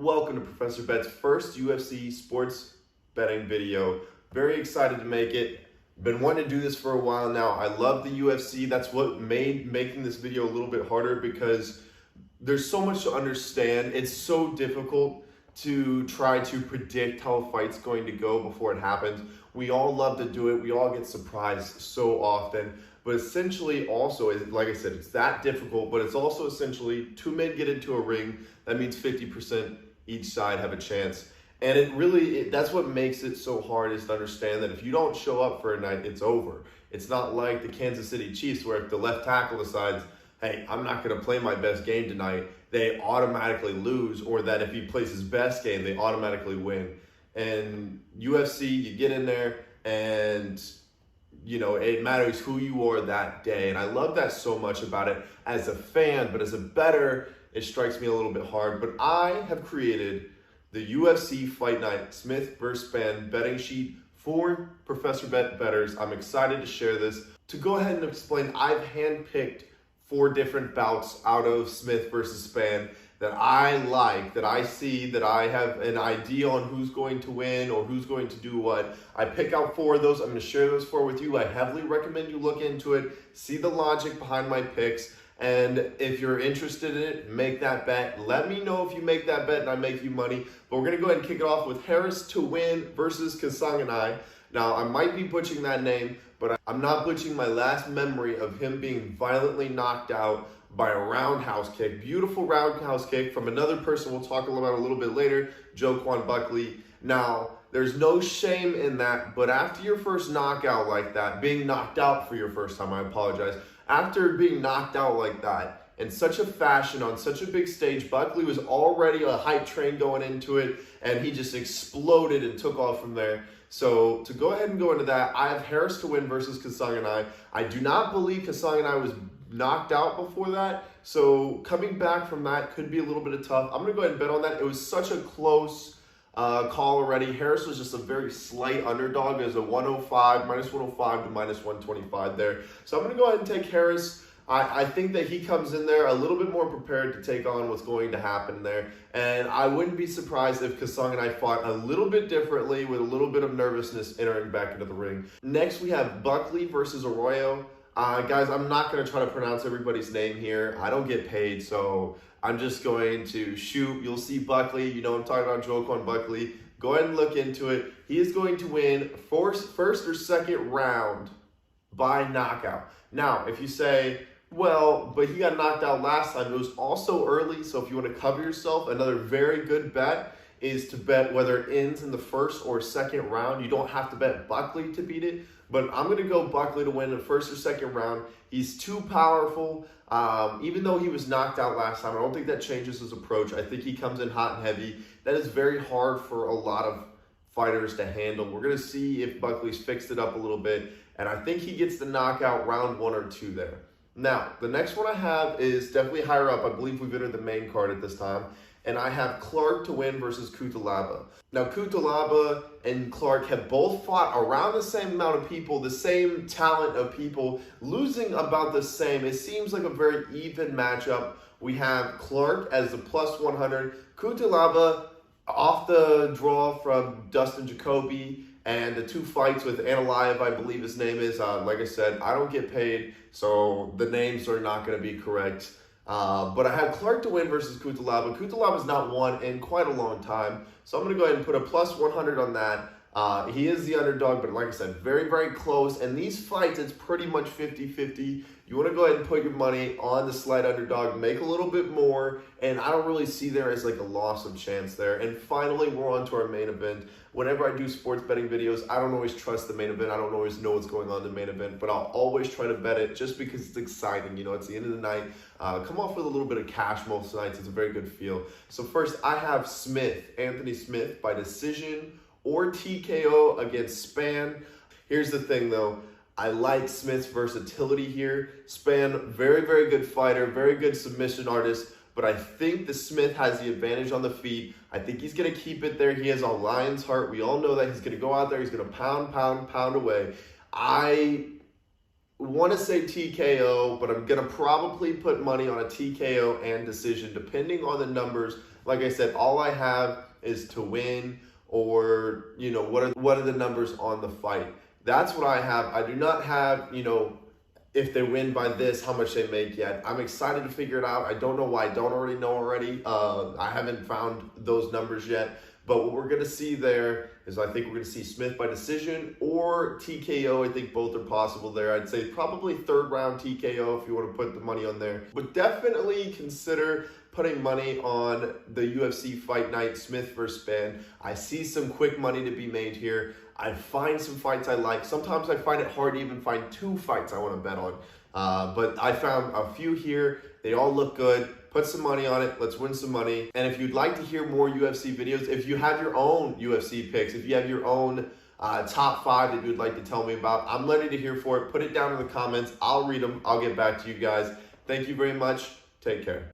Welcome to Professor Bet's first UFC sports betting video. Very excited to make it. Been wanting to do this for a while now. I love the UFC. That's what made making this video a little bit harder because there's so much to understand. It's so difficult to try to predict how a fight's going to go before it happens. We all love to do it. We all get surprised so often. But essentially also, like I said, it's that difficult, but it's also essentially two men get into a ring. That means 50% each side have a chance. And that's what makes it so hard, is to understand that if you don't show up for a night, it's over. It's not like the Kansas City Chiefs where if the left tackle decides, hey, I'm not going to play my best game tonight, they automatically lose, or that if he plays his best game, they automatically win. And UFC, you get in there and it matters who you are that day. And I love that so much about it as a fan, but as a bettor, it strikes me a little bit hard. But I have created the UFC Fight Night Smith vs. Spann betting sheet for Professor Bet bettors. I'm excited to share this. To go ahead and explain, I've handpicked 4 different bouts out of Smith versus Spann that I like, that I see, that I have an idea on who's going to win or who's going to do what. I pick out 4 of those. I'm going to share those 4 with you. I heavily recommend you look into it, see the logic behind my picks, and if you're interested in it, make that bet. Let me know if you make that bet and I make you money. But we're going to go ahead and kick it off with Harris to win versus Kasanganay. Now, I might be butchering that name, but I'm not butchering my last memory of him being violently knocked out by a roundhouse kick. Beautiful roundhouse kick from another person we'll talk about a little bit later, Joaquin Buckley. Now, there's no shame in that, but after your first knockout like that, being knocked out for your first time, I apologize. After being knocked out like that, in such a fashion, on such a big stage, Buckley was already a hype train going into it, and he just exploded and took off from there. So to go ahead and go into that, I have Harris to win versus Kasanganay. I do not believe Kasanganay was knocked out before that, so coming back from that could be a little bit of tough. I'm going to go ahead and bet on that. It was such a close call already. Harris was just a very slight underdog as a 105, minus 105 to minus 125 there. So I'm going to go ahead and take Harris. I think that he comes in there a little bit more prepared to take on what's going to happen there. And I wouldn't be surprised if Kasanganay fought a little bit differently with a little bit of nervousness entering back into the ring. Next, we have Buckley versus Arroyo. Guys, I'm not going to try to pronounce everybody's name here. I don't get paid, so I'm just going to shoot. You'll see Buckley. You know I'm talking about Joaquin Buckley. Go ahead and look into it. He is going to win first or second round by knockout. Now, if you say, well, but he got knocked out last time, it was also early, so if you want to cover yourself, another very good bet is to bet whether it ends in the first or second round. You don't have to bet Buckley to beat it, but I'm going to go Buckley to win the first or second round. He's too powerful. Even though he was knocked out last time, I don't think that changes his approach. I think he comes in hot and heavy. That is very hard for a lot of fighters to handle. We're going to see if Buckley's fixed it up a little bit, and I think he gets the knockout round 1 or 2 there. Now, the next one I have is definitely higher up. I believe we've entered the main card at this time. And I have Clark to win versus Kutolaba. Now, Kutolaba and Clark have both fought around the same amount of people, the same talent of people, losing about the same. It seems like a very even matchup. We have Clark as the plus 100, Kutolaba off the draw from Dustin Jacoby, and the 2 fights with Analayev, I believe his name is. Like I said, I don't get paid, so the names are not going to be correct. But I have Clark to win versus Kutolaba. Kutolaba's not won in quite a long time, so I'm going to go ahead and put a plus 100 on that. He is the underdog, but like I said, very, very close. And these fights, it's pretty much 50-50. You want to go ahead and put your money on the slight underdog, make a little bit more, and I don't really see there as like a loss of chance there. And finally, we're on to our main event. Whenever I do sports betting videos, I don't always trust the main event. I don't always know what's going on in the main event, but I'll always try to bet it just because it's exciting. You know, it's the end of the night. Come off with a little bit of cash most nights. It's a very good feel. So first, I have Anthony Smith by decision or TKO against Spann. Here's the thing though. I like Smith's versatility here. Spann, very, very good fighter, very good submission artist, but I think the Smith has the advantage on the feet. I think he's going to keep it there. He has a lion's heart. We all know that he's going to go out there. He's going to pound away. I want to say TKO, but I'm going to probably put money on a TKO and decision, depending on the numbers. Like I said, all I have is to win, or, you know, what are the numbers on the fight. That's what I have. I do not have, you know, if they win by this, how much they make yet. I'm excited to figure it out. I don't know why I don't already know already. I haven't found those numbers yet. But what we're going to see there is, I think we're going to see Smith by decision or TKO. I think both are possible there. I'd say probably third round TKO if you want to put the money on there. But definitely consider putting money on the UFC Fight Night, Smith versus Spann. I see some quick money to be made here. I find some fights I like. Sometimes I find it hard to even find two fights I want to bet on. But I found a few here. They all look good. Put some money on it. Let's win some money. And if you'd like to hear more UFC videos, if you have your own UFC picks, if you have your own top 5 that you'd like to tell me about, I'm ready to hear for it. Put it down in the comments. I'll read them. I'll get back to you guys. Thank you very much. Take care.